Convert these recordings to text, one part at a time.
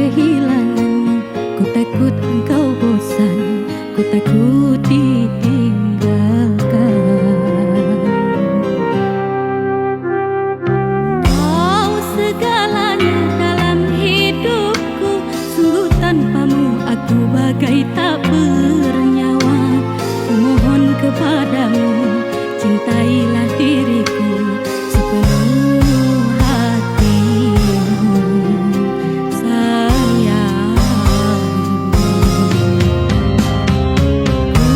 kehilanganmu. Ku takut engkau bosan, ku takut ditinggalkan. Kau segalanya dalam hidupku, sungguh tanpamu aku bagai tak bernyawa. Ku mohon kepadamu, cintailah diriku sepenuh hatimu, sayang. Ku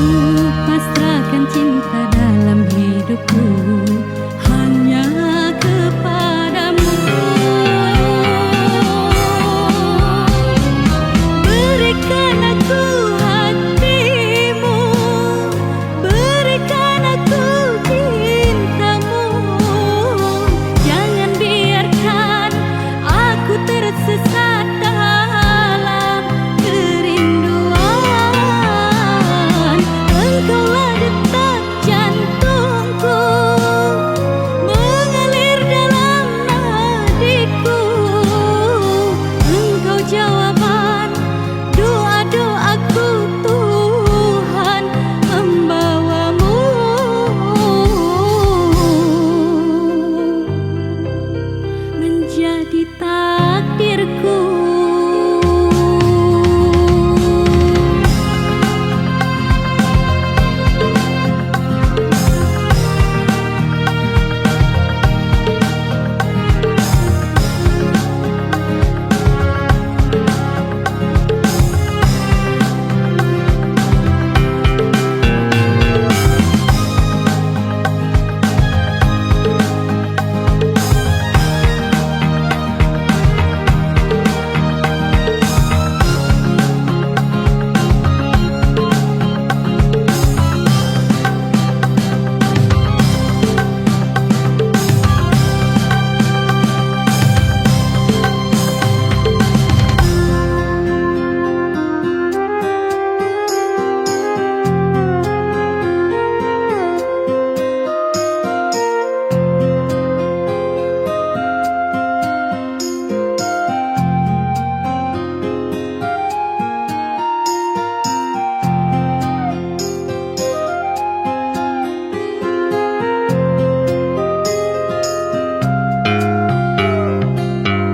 pasrahkan cinta dalam hidupku hanya kepadamu. Berikan aku hatimu, berikan aku cintamu. Jangan biarkan aku tersesat dalam kerinduan. Engkaulah detak jantungku, mengalir dalam nadiku. Engkau jawaban doa-doaku, Tuhan membawamu menjadi takdirku.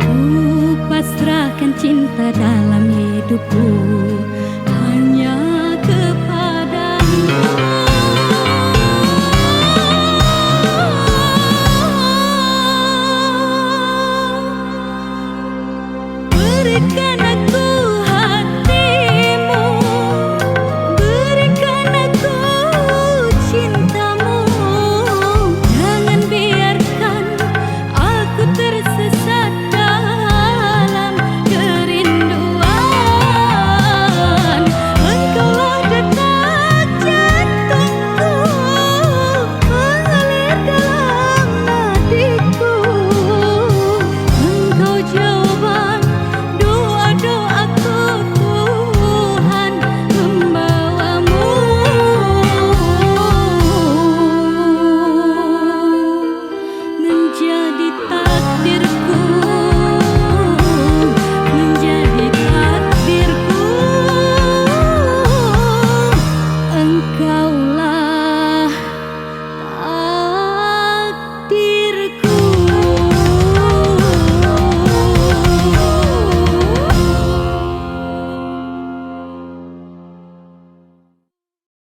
Ku pasrahkan cinta dalam hidupku